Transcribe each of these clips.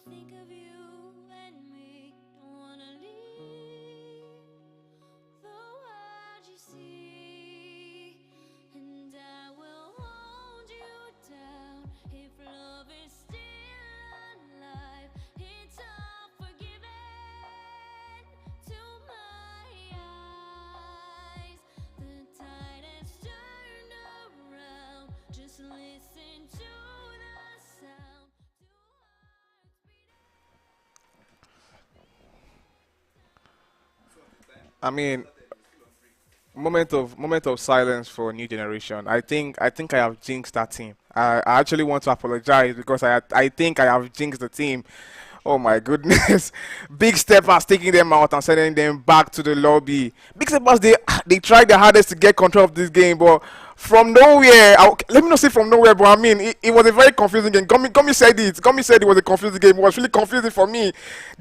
think of you and me, don't wanna leave the world you see, and I will hold you down if love is still alive. It's all forgiven to my eyes. The tide has turned around. Just listen to the sound. I mean, moment of silence for new generation. I think I have jinxed that team. I actually want to apologize because I think I have jinxed the team. Oh my goodness. Big Steppers taking them out and sending them back to the lobby. Big Steppers, they tried their hardest to get control of this game, but from nowhere, let me not say from nowhere, but I mean, it was a very confusing game. Gummy said it. Gummy said it was a confusing game. It was really confusing for me.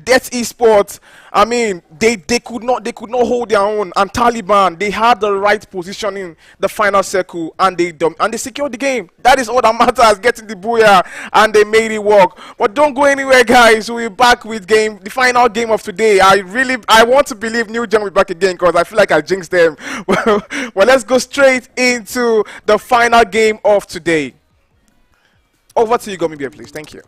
Death Esports, I mean, they could not hold their own. And Taliban, they had the right position in the final circle, and they secured the game. That is all that matters. Getting the booyah, and they made it work. But don't go anywhere, guys. We'll be back with the final game of today. I want to believe New Gen will be back again because I feel like I jinxed them. Well, let's go straight into the final game of today. Over to you, Gomibia, please. Thank you.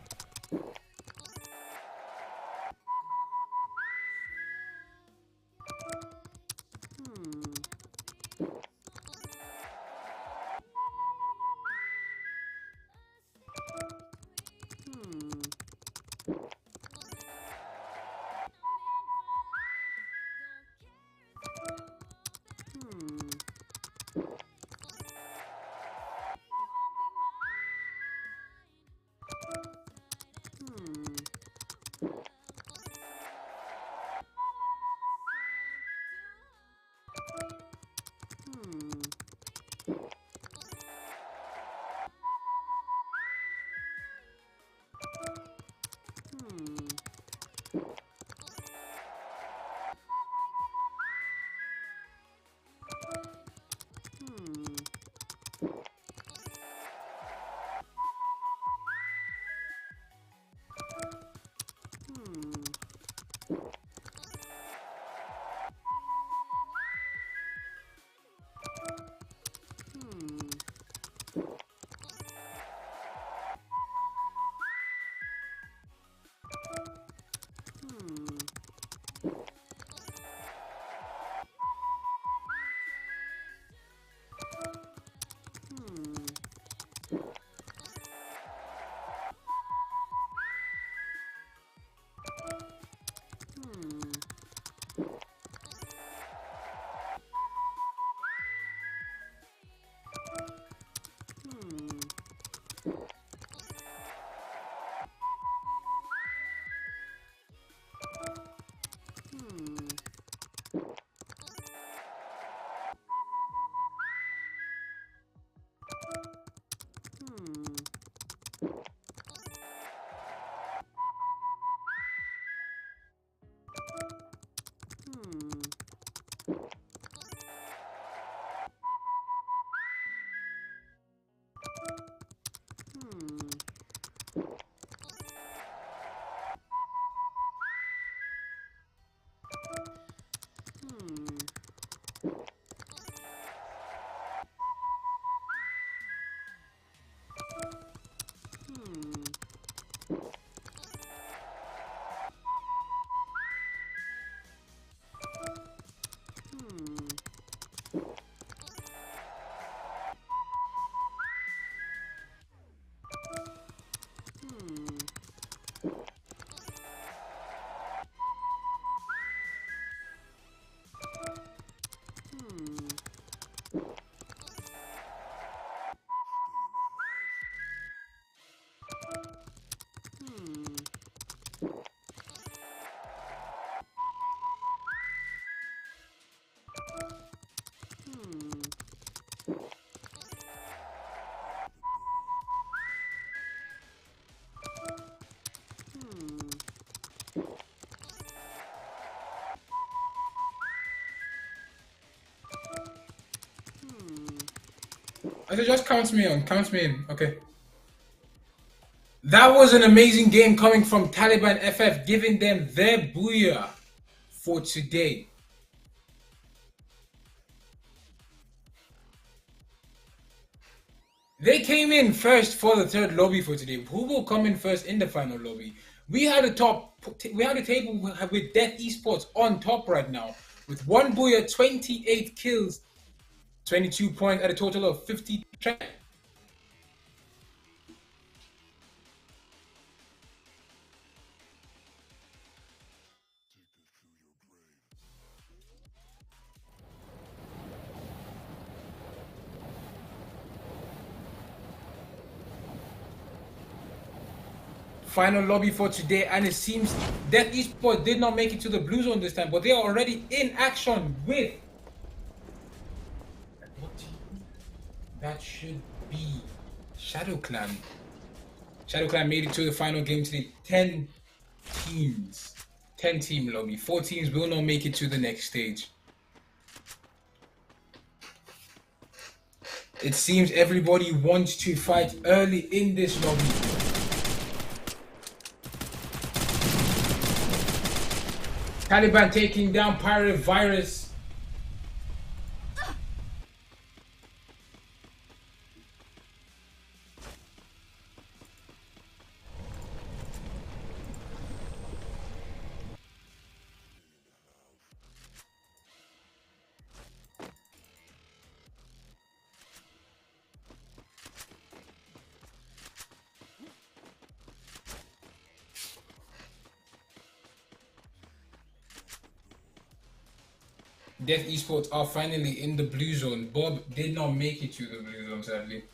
I said just count me on, count me in. Okay. That was an amazing game coming from Taliban FF, giving them their booyah for today. They came in first for the third lobby for today. Who will come in first in the final lobby? We had a table with Death Esports on top right now with 1 booyah, 28 kills, 22 points at a total of 50. Final lobby for today, and it seems Death Esports did not make it to the blue zone this time, but they are already in action with what team? That should be Shadow Clan. Shadow Clan made it to the final game today. 10 teams. 10 team lobby. 4 teams will not make it to the next stage. It seems everybody wants to fight early in this lobby. Taliban taking down Pirate Virus. Death Esports are finally in the blue zone. Bob did not make it to the blue zone, sadly.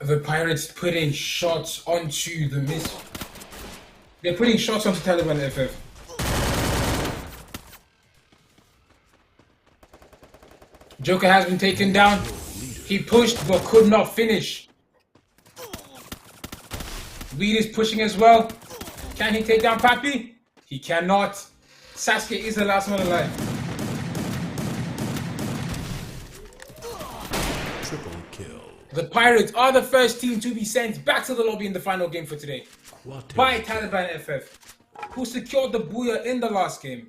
The Pirates putting shots onto the miss. They're putting shots onto Taliban FF. Joker has been taken down. He pushed but could not finish. Weed is pushing as well. Can he take down Pappy? He cannot. Sasuke is the last one alive. Triple kill. The Pirates are the first team to be sent back to the lobby in the final game for today by Taliban FF, who secured the booyah in the last game.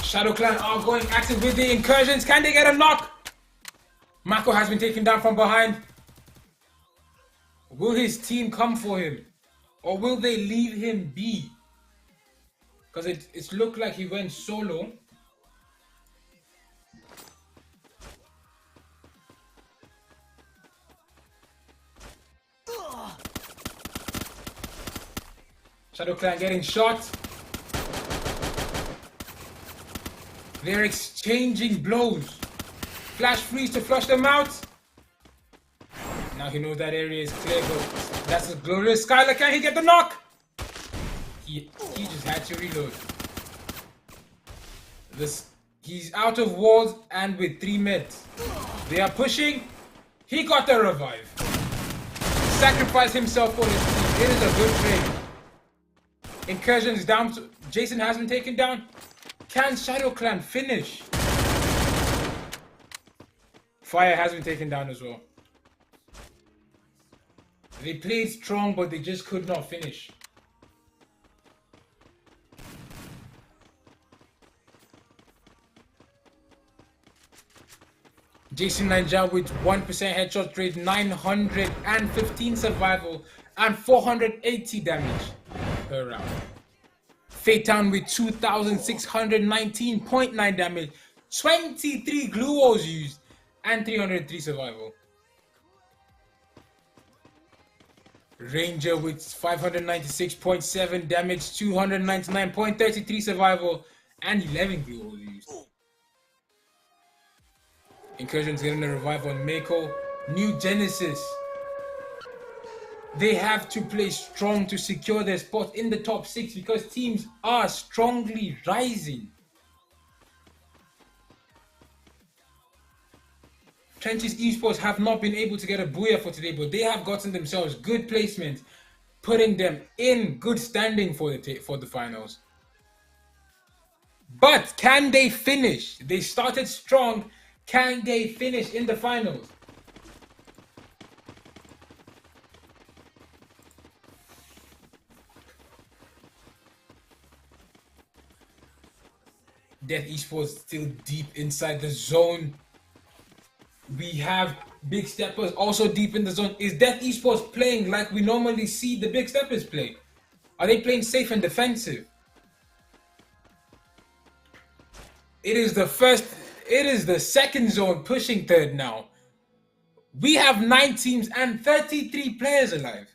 Shadow Clan are going active with the incursions. Can they get a knock? Mako has been taken down from behind. Will his team come for him? Or will they leave him be? Because it looked like he went solo. Shadow Clan getting shot. They're exchanging blows. Flash freeze to flush them out. Now he knows that area is clear, but that's a glorious Skylar. Can he get the knock? He just had to reload. He's out of walls and with 3 meds. They are pushing. He got the revive. Sacrificed himself for his team. It is a good trade. Incursions down. Jason has been taken down. Can Shadow Clan finish? Fire has been taken down as well. They played strong, but they just could not finish. Jason Ninja with 1% headshot rate, 915 survival, and 480 damage per round. Fatown with 2,619.9 damage, 23 glue walls used, and 303 survival. Ranger with 596.7 damage, 299.33 survival, and 11 glue walls used. Incursion's getting a revive on MEO. New Genesis. They have to play strong to secure their spot in the top 6 because teams are strongly rising. Trenches Esports have not been able to get a booyah for today, but they have gotten themselves good placement, putting them in good standing for the finals. But can they finish? They started strong. Can they finish in the finals? Death Esports still deep inside the zone. We have Big Steppers also deep in the zone. Is Death Esports playing like we normally see the Big Steppers play? Are they playing safe and defensive? It is the second zone pushing third now. We have 9 teams and 33 players alive.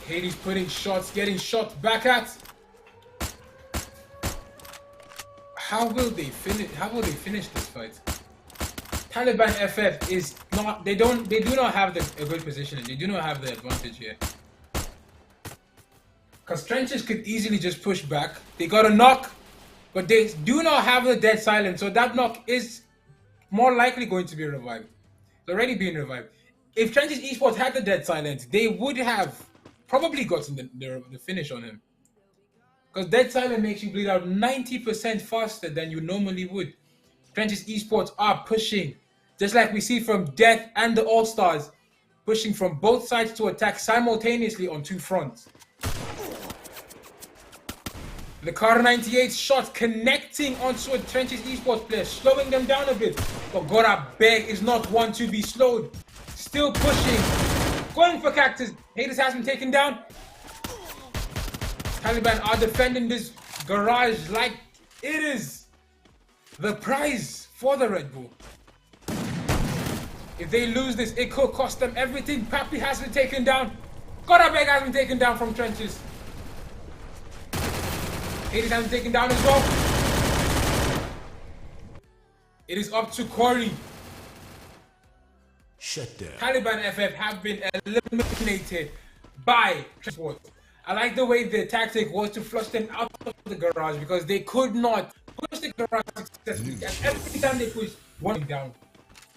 Hades putting shots, getting shot back at. How will they finish this fight? Taliban FF is not. They do not have a good position. They do not have the advantage here. Because Trenches could easily just push back. They got a knock, but they do not have the dead silence. So that knock is more likely going to be revived. It's already being revived. If Trenches Esports had the dead silence, they would have probably gotten the finish on him. Because dead silence makes you bleed out 90% faster than you normally would. Trenches Esports are pushing, just like we see from Death and the All-Stars, pushing from both sides to attack simultaneously on 2 fronts. The Car 98 shot connecting onto a Trenches Esports player, slowing them down a bit. But Gora Beg is not one to be slowed. Still pushing. Going for Cactus. Hades has been taken down. Taliban are defending this garage like it is the prize for the Red Bull. If they lose this, it could cost them everything. Papi has been taken down. Gora Beg has been taken down from Trenches. Hades has been taken down as well. It is up to Corey. Shut down. Taliban FF have been eliminated by Transport. I like the way the tactic was to flush them out of the garage because they could not push the garage successfully. And every time they push, one down.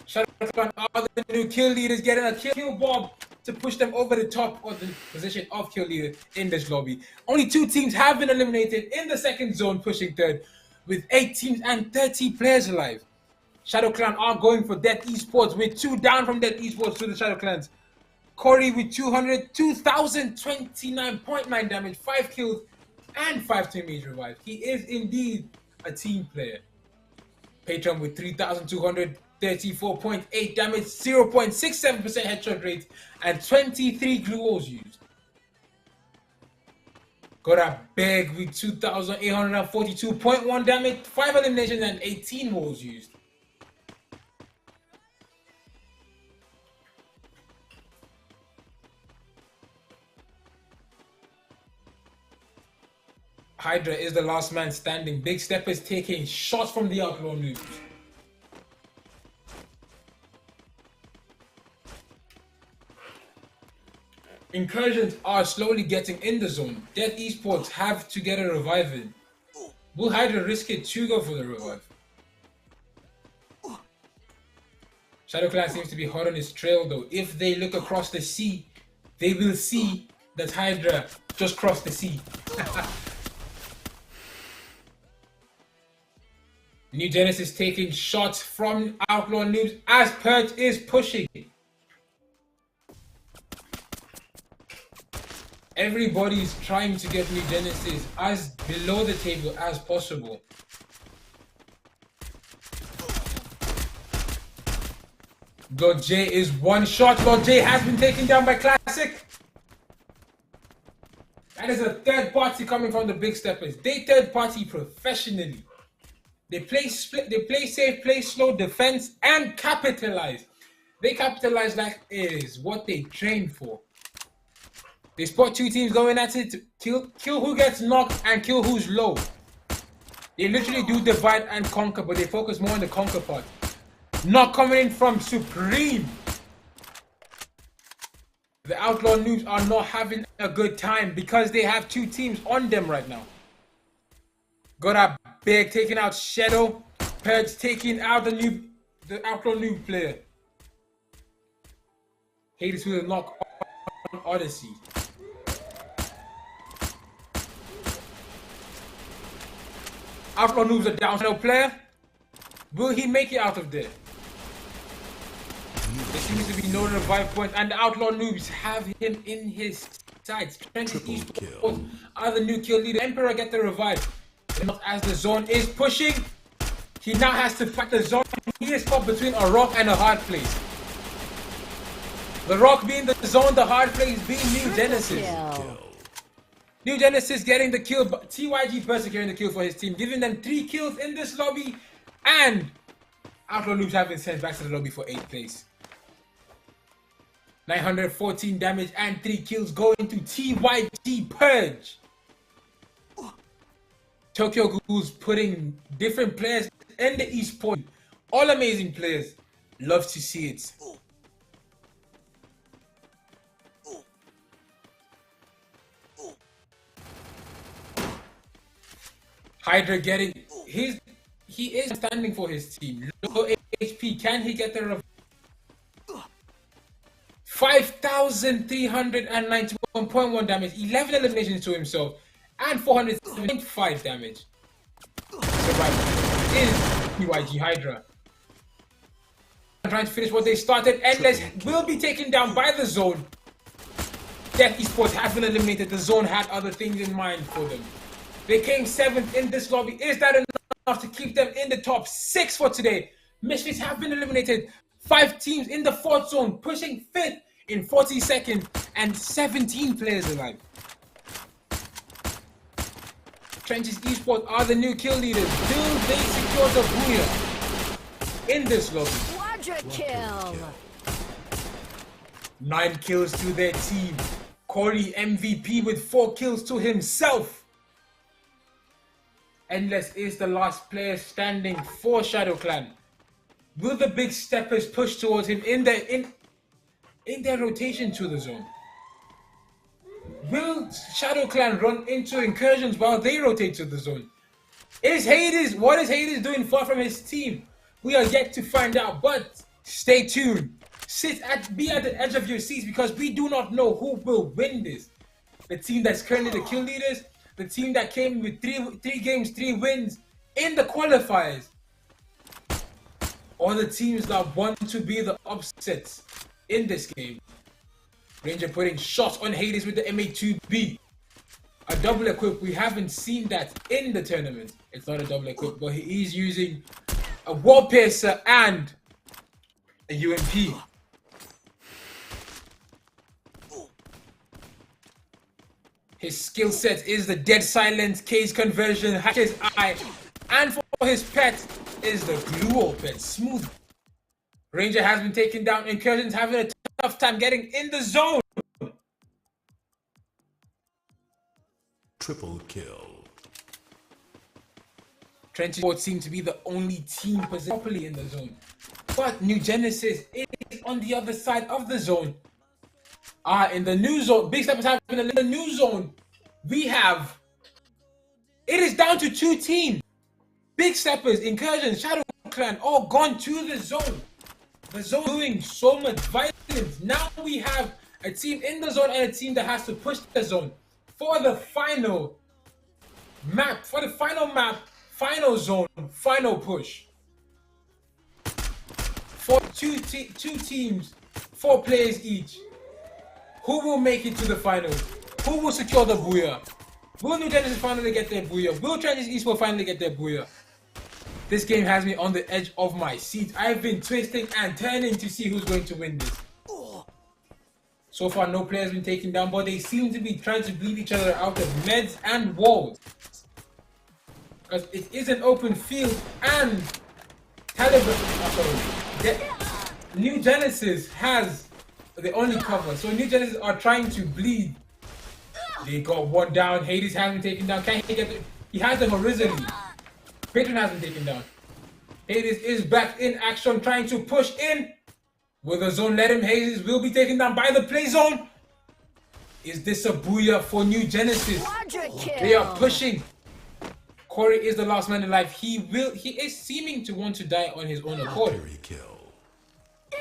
Shout out to all the new kill leaders getting a kill bomb to push them over the top of the position of kill leader in this lobby. Only 2 teams have been eliminated in the second zone, pushing third, with 8 teams and 30 players alive. Shadow Clan are going for Death Esports with 2 down from Death Esports to the Shadow Clans. Corey with 2,029.9 damage, 5 kills, and 5 teammates revived. He is indeed a team player. Patron with 3,234.8 damage, 0.67% headshot rate, and 23 glue walls used. Got a Beg with 2,842.1 damage, 5 eliminations, and 18 walls used. Hydra is the last man standing. Big Step is taking shots from the outlaw noobs. Incursions are slowly getting in the zone. Death Esports have to get a revive in. Will Hydra risk it to go for the revive? Shadow Clan seems to be hot on his trail though. If they look across the sea, they will see that Hydra just crossed the sea. New Genesis taking shots from Outlaw Noobs as Purge is pushing. Everybody's trying to get New Genesis as below the table as possible. Lord J is one shot. Lord J has been taken down by Classic. That is a third party coming from the Big Steppers. They third party professionally. They play split, they play safe, play slow, defense, and capitalize. They capitalize like it is what they train for. They spot two teams going at it to kill who gets knocked and kill who's low. They literally do divide and conquer, but they focus more on the conquer part. Not coming in from Supreme. The Outlaw Noobs are not having a good time because they have two teams on them right now. Got a Big taking out Shadow. Purge taking out the Outlaw Noob player. Hades with a knock on Odyssey. Outlaw Noob's a down Shadow player. Will he make it out of there? There seems to be no revive point, and the Outlaw Noobs have him in his sights. Trenches Esports are the new kill leader. Emperor get the revive. As the zone is pushing, he now has to fight the zone. He is caught between a rock and a hard place. The rock being the zone, the hard place being New Genesis. New Genesis getting the kill, but TYG persecuting the kill for his team, giving them 3 kills in this lobby, and Outlaw Noobs have been sent back to the lobby for 8th place. 914 damage and 3 kills going to TYG Purge. Tokyo Ghouls putting different players in the esports. All amazing players. Love to see it. Hydra getting he is standing for his team. Low HP. Can he get the 5,391.1 damage, 11 eliminations to himself, and 475 damage. Survival is TYG Hydra. Trying to finish what they started. Endless will be taken down by the zone. Death Esports have been eliminated. The zone had other things in mind for them. They came 7th in this lobby. Is that enough to keep them in the top 6 for today? Misfits have been eliminated. 5 teams in the 4th zone, pushing 5th in 40 seconds, and 17 players alive. Trenches Esports are the new kill leaders. Will they secure the booyah in this lobby? Quadra kill. 9 kills to their team. Corey MVP with 4 kills to himself. Endless is the last player standing for Shadow Clan. Will the Big Steppers push towards him in their rotation to the zone? Will Shadow Clan run into incursions while they rotate to the zone? What is Hades doing far from his team? We are yet to find out, but stay tuned. Be at the edge of your seats because we do not know who will win this. The team that's currently the kill leaders, the team that came with 3 games, 3 wins in the qualifiers, or the teams that want to be the upsets in this game. Ranger putting shots on Hades with the MA2B. A double equip, we haven't seen that in the tournament. It's not a double equip, but he is using a wall piercer and a UMP. His skill set is the dead silence, case conversion, hatcher's eye, and for his pet is the glue pet, smooth. Ranger has been taken down. Incursions having a tough time getting in the zone. Triple kill. Trenches Esports seem to be the only team positioned properly in the zone. But New Genesis is on the other side of the zone. In the new zone, Big Steppers have in the new zone. It is down to 2 teams. Big Steppers, Incursions, Shadow Clan, all gone to the zone. The zone doing so much violence. Now we have a team in the zone and a team that has to push the zone for the final map. Final zone, final push. For two teams, 4 players each. Who will make it to the finals? Who will secure the booyah? Will New Genesis finally get their booyah? Will Trenches Esports finally get their booyah? This game has me on the edge of my seat. I've been twisting and turning to see who's going to win this. So far, no player has been taken down, but they seem to be trying to bleed each other out of meds and walls. Because it is an open field and New Genesis has the only cover. So New Genesis are trying to bleed. They got one down. Hades hasn't been taken down. Can he get it? He has them horizontally. Patron hasn't taken down. Hades is back in action, trying to push in. Will the zone let him? Hades will be taken down by the play zone. Is this a booyah for New Genesis? They are pushing. Corey is the last man alive. He is seeming to want to die on his own accord.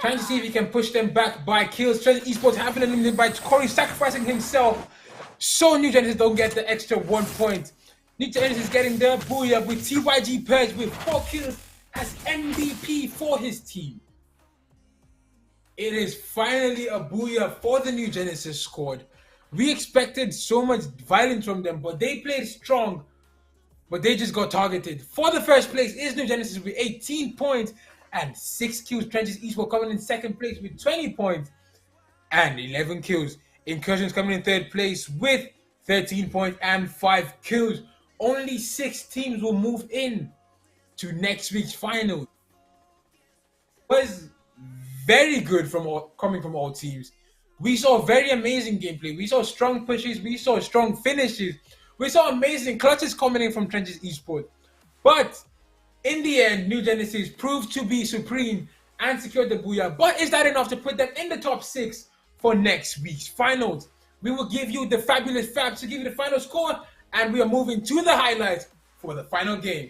Trying to see if he can push them back by kills. Treasure Esports having eliminated by Corey sacrificing himself. So New Genesis don't get the extra 1 point. New Genesis is getting their booyah with TYG Purge with 4 kills as MVP for his team. It is finally a booyah for the New Genesis squad. We expected so much violence from them, but they played strong. But they just got targeted. For the first place is New Genesis with 18 points and 6 kills. Trenches Esports coming in second place with 20 points and 11 kills. Incursions coming in third place with 13 points and 5 kills. Only 6 teams will move in to next week's final. It was very good coming from all teams. We saw very amazing gameplay. We saw strong pushes. We saw strong finishes. We saw amazing clutches coming in from Trenches Esports. But in the end, New Genesis proved to be supreme and secured the booyah. But is that enough to put them in the top 6 for next week's finals? We will give you the fabulous fabs to give you the final score, and we are moving to the highlights for the final game.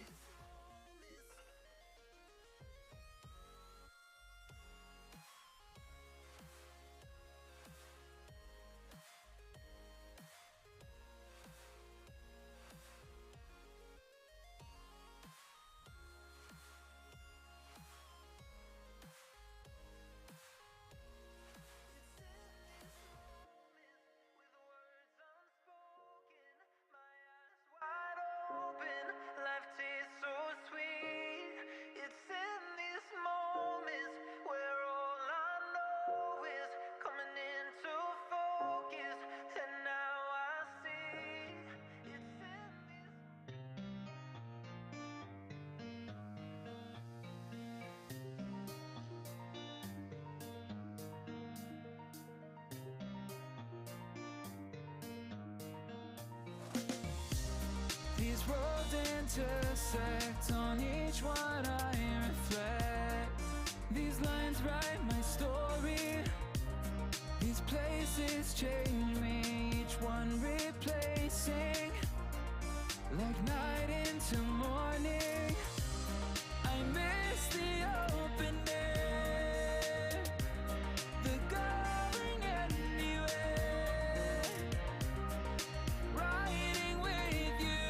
These roads intersect, on each one I reflect. These lines write my story. These places change me, each one replacing. Like night into morning, I miss the open air, the going anywhere, riding with you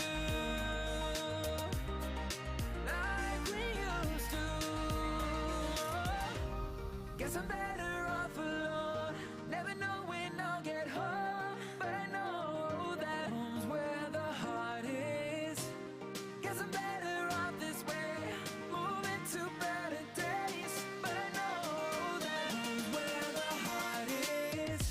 like we used to. Guess I'm better off alone, never know when I'll get home, but I know that home's where the heart is. Guess I'm better off this way, moving to better days, but I know that home's where the heart is.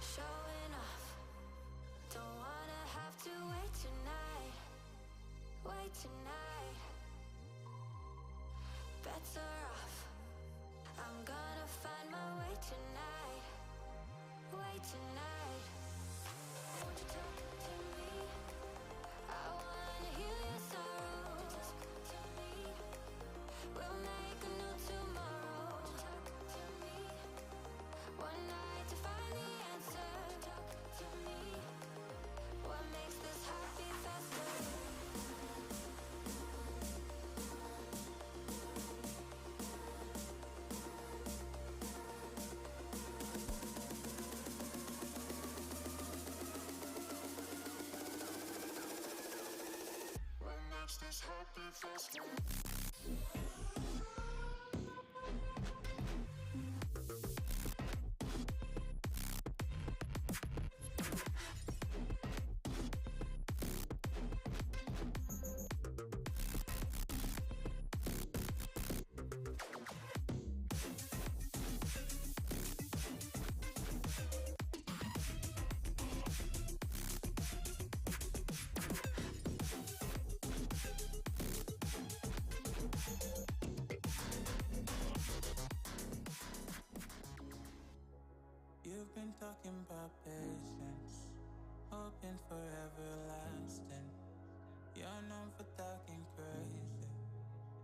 Showing off, don't wanna have to wait tonight. Wait tonight. Better off, I'm gonna find my way tonight. Wait tonight. Won't you talk to me? I wanna heal your sorrow. Talk to me. We'll make a new tomorrow. Talk to me. One night to find the answer. Talk to me. What makes this heart beat faster? What makes this heart beat faster? You've been talking about patience, hoping for everlasting. You're known for talking crazy.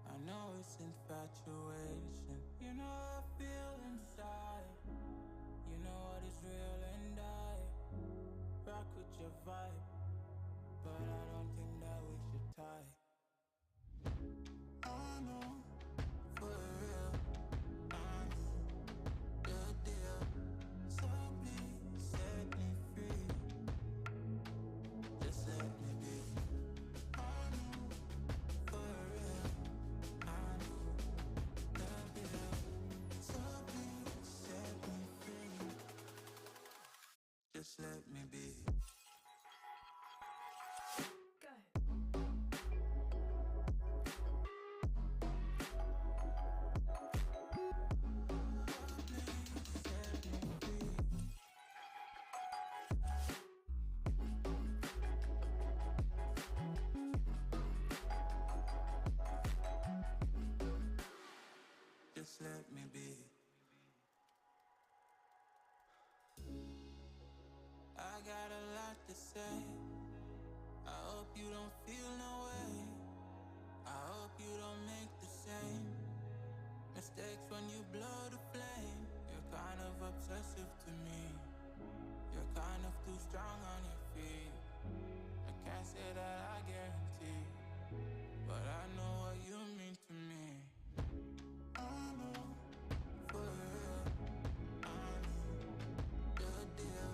I know it's infatuation. You know how I feel inside. You know what is real and I rock with your vibe, but I don't think that we should tie. I know for real, I know the deal. So please set me free. Just let me be. I know for real, I know the deal. So please set me free. Just let me be. Go ahead. Just let me be. I got a lot to say. I hope you don't feel no way. I hope you don't make the same mistakes when you blow the flame. You're kind of obsessive to me. You're kind of too strong on your feet. I can't say that I guarantee, but I know what you mean to me. I know for real, I know the deal.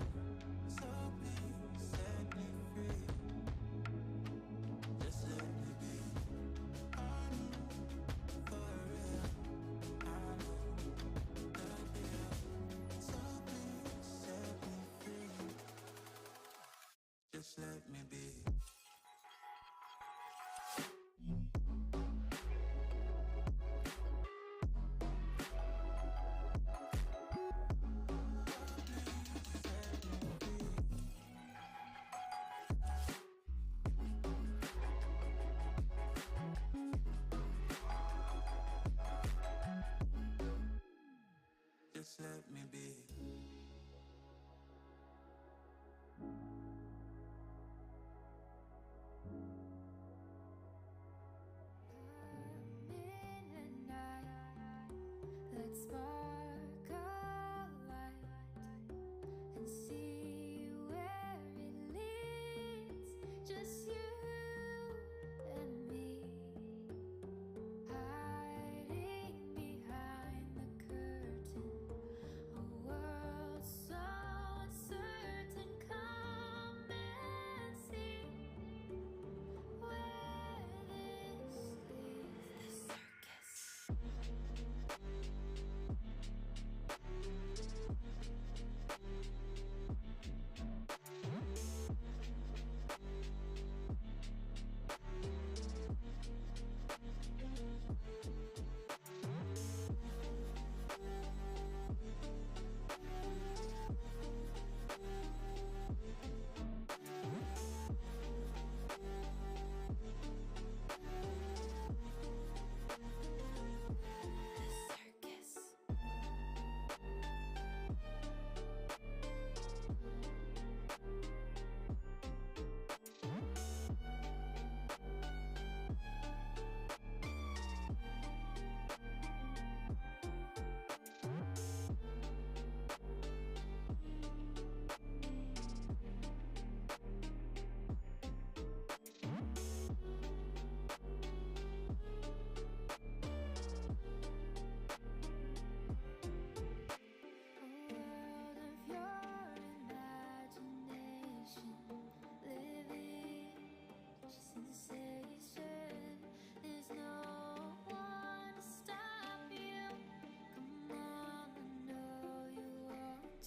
So please set me free. Just let me be. I know for real, I know the deal. So please set me free. Just let me be. Just let me be.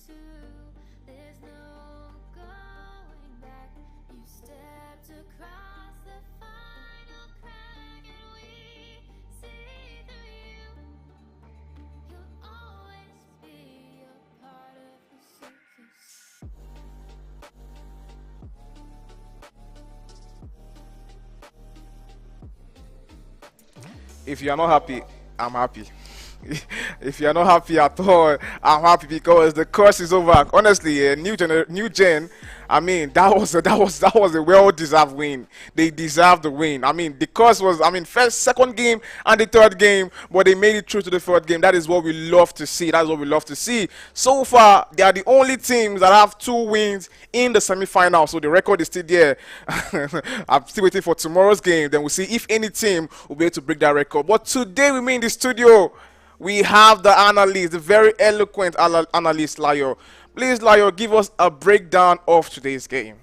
two. There's no going back. You stepped across the final crack, and we see through you. You'll always be a part of the circus. If you are not happy, I'm happy. If you are not happy at all, I'm happy because the curse is over. Honestly, new gen. I mean, that was a well-deserved win. They deserve the win. I mean, the curse was, I mean, first, second game, and the third game, but they made it through to the third game. That is what we love to see. That's what we love to see. So far, they are the only teams that have 2 wins in the semi-final. So the record is still there. I'm still waiting for tomorrow's game. Then we'll see if any team will be able to break that record. But today, we meet in the studio. We have the analyst, the very eloquent analyst, Layo. Please, Layo, give us a breakdown of today's game.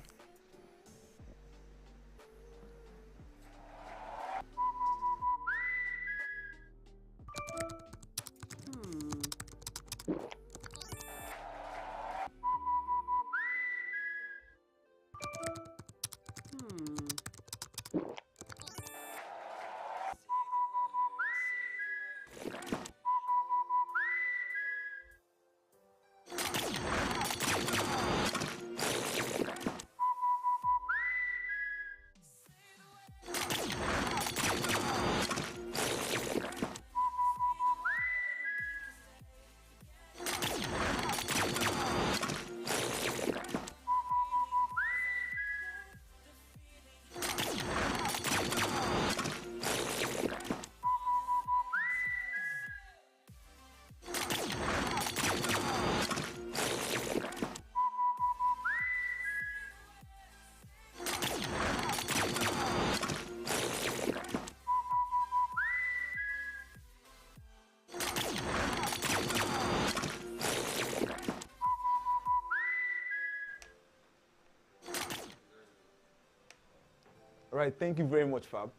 All right, thank you very much, Fab.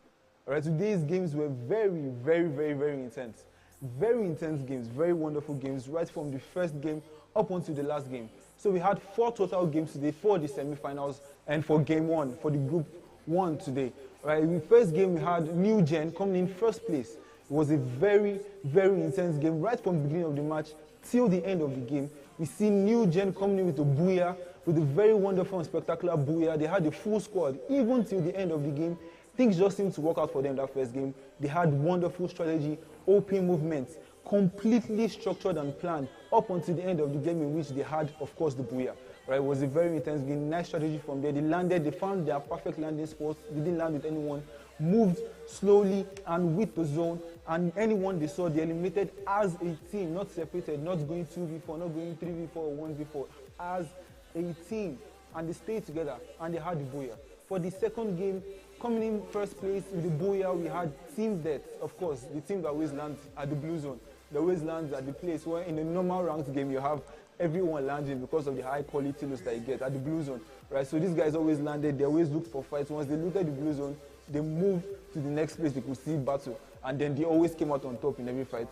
All right, today's games were very, very, very, very intense. Very intense games, very wonderful games, right from the first game up until the last game. So we had 4 total games today for the semi-finals and for game 1, for the group 1 today. All right, in the first game, we had New Gen coming in first place. It was a very, very intense game, right from the beginning of the match till the end of the game. We see New Gen coming in with a booyah, with a very wonderful and spectacular booyah. They had a full squad, even till the end of the game. Things just seemed to work out for them that first game. They had wonderful strategy, OP movements, completely structured and planned up until the end of the game, in which they had, of course, the booyah. Right? It was a very intense game, nice strategy from there. They landed, they found their perfect landing spots, they didn't land with anyone, moved slowly and with the zone, and anyone they saw, they eliminated as a team, not separated, not going 2v4, not going 3v4 or 1v4, as a team, and they stayed together, and they had the booyah. For the second game, coming in first place with the booyah, we had Team Death, of course, the team that always lands at the blue zone. They always lands at the place where in a normal ranked game you have everyone landing because of the high quality looks that you get at the blue zone, right? So these guys always landed, they always looked for fights. Once they looked at the blue zone, they moved to the next place they could see battle, and then they always came out on top in every fight.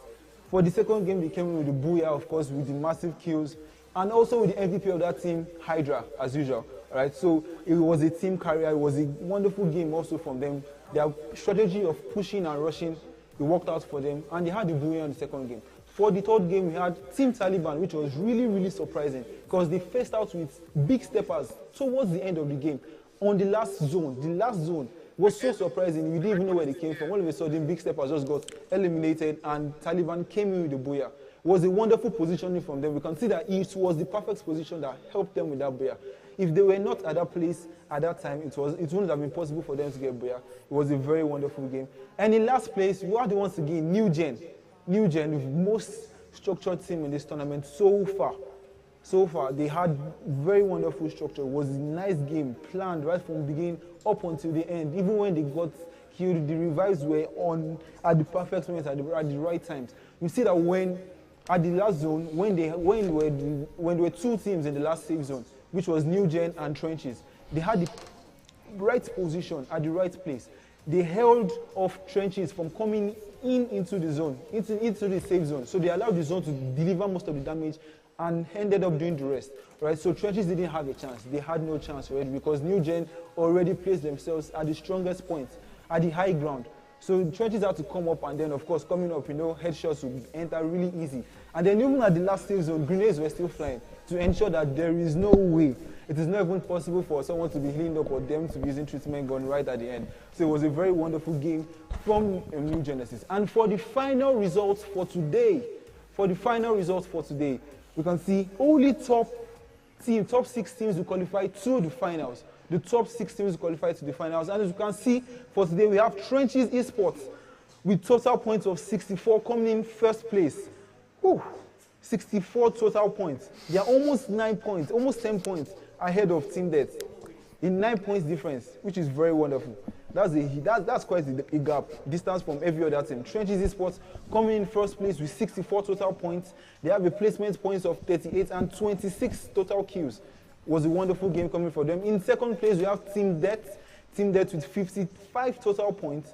For the second game, they came in with the booyah, of course, with the massive kills, and also with the MVP of that team, Hydra, as usual. Right, so it was a team carrier. It was a wonderful game also from them. Their strategy of pushing and rushing, it worked out for them, and they had the booyah in the second game. For the third game, we had Team Taliban, which was really, really surprising because they faced out with big steppers towards the end of the game. On the last zone was so surprising. We didn't even know where they came from. All of a sudden, big steppers just got eliminated, and Taliban came in with the booyah. It was a wonderful positioning from them. We can see that it was the perfect position that helped them with that booyah. If they were not at that place at that time, it wouldn't have been possible for them to get booyah. It was a very wonderful game. And in last place, we had once again New Gen, with most structured team in this tournament so far. So far, they had very wonderful structure. It was a nice game, planned right from the beginning up until the end. Even when they got killed, the revives were on at the perfect moment, at the right times. You see that when at the last zone, when there were 2 teams in the last safe zone, which was New Gen and Trenches, they had the right position at the right place. They held off Trenches from coming into the zone, into the safe zone. So they allowed the zone to deliver most of the damage, and ended up doing the rest. Right, so Trenches didn't have a chance. They had no chance already because New Gen already placed themselves at the strongest point, at the high ground. So Trenches had to come up, and then of course coming up, headshots would enter really easy. And then even at the last safe zone, grenades were still flying to ensure that there is no way, it is not even possible for someone to be healing up or them to be using treatment gun right at the end. So it was a very wonderful game from New Genesis. And for the final results for today, we can see only top 6 teams will qualify to the finals. The top 6 teams will qualify to the finals. And as you can see, for today we have Trenches Esports with total points of 64 coming in first place. Whew, 64 total points. They are almost 9 points, almost 10 points ahead of Team Death. In 9 points difference, which is very wonderful. That's quite a gap, distance from every other team. Trenches Esports coming in first place with 64 total points. They have a placement points of 38 and 26 total kills. Was a wonderful game coming for them. In second place, we have Team Death. Team Death with 55 total points,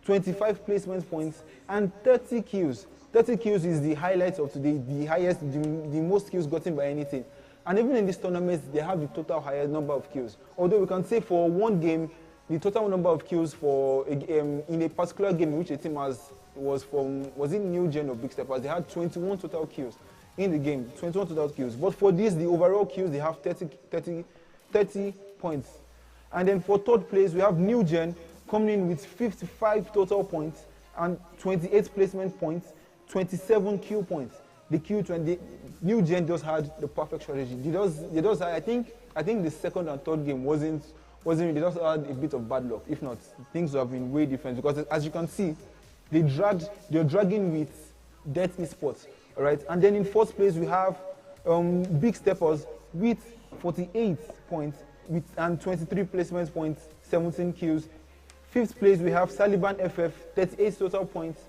25 placement points, and 30 kills. 30 kills is the highlight of today, the highest, the most kills gotten by any team. And even in this tournament, they have the total highest number of kills. Although we can say for one game, the total number of kills for in a particular game in which a team was it New Gen or Big Steppers, they had 21 total kills in the game, 21 total kills. But for this, the overall kills, they have 30 points. And then for third place, we have New Gen coming in with 55 total points and 28 placement points, 27 kill points. The New Gen just had the perfect strategy. They just had, I think the second and third game wasn't they just had a bit of bad luck. If not, things would have been way different because as you can see, they're dragging with Death Esports. All right, and then in fourth place we have Big Steppers with 48 points and 23 placement points, 17 kills. Fifth place we have Saliban FF, 38 total points,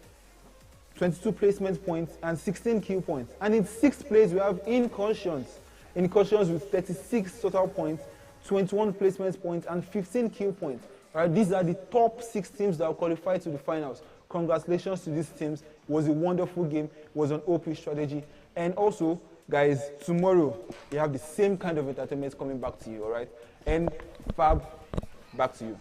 22 placement points, and 16 kill points. And in sixth place we have Incursions with 36 total points, 21 placement points, and 15 kill points. All right, these are the top 6 teams that will qualify to the finals. Congratulations to these teams. It was a wonderful game. It was an OP strategy. And also, guys, tomorrow you have the same kind of entertainment coming back to you, all right? And Fab, back to you.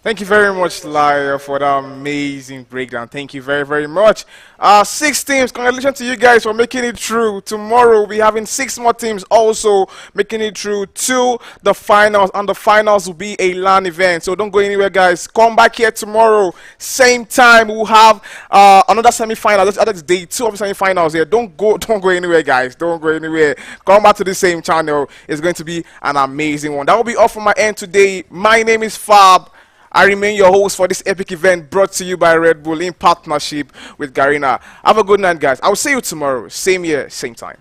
Thank you very much, Lyle, for that amazing breakdown. Thank you very, very much. 6 teams, congratulations to you guys for making it through. Tomorrow, we'll be having 6 more teams also making it through to the finals, and the finals will be a LAN event. So don't go anywhere, guys. Come back here tomorrow, same time. We'll have another semi-final. That's day 2 of the semi-finals here. Don't go anywhere, guys. Don't go anywhere. Come back to the same channel. It's going to be an amazing one. That will be all from my end today. My name is Fab. I remain your host for this epic event brought to you by Red Bull in partnership with Garena. Have a good night, guys. I will see you tomorrow. Same year, same time.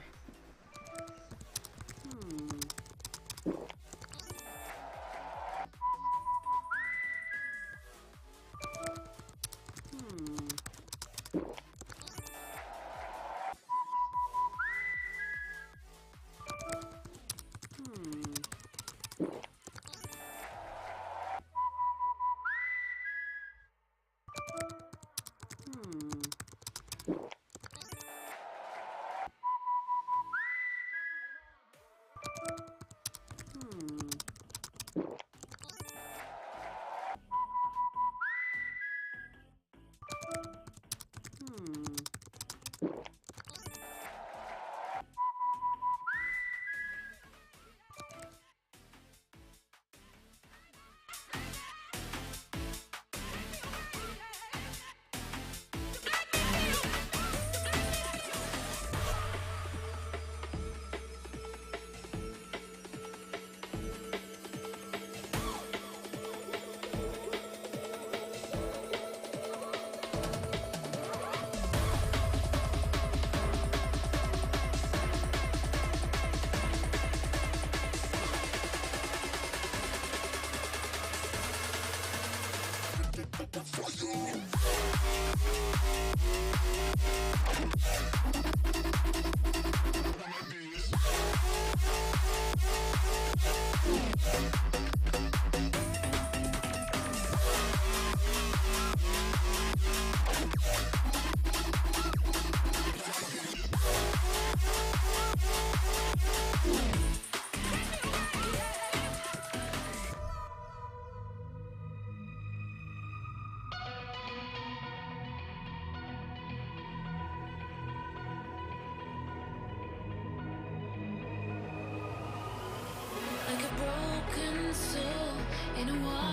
the wall.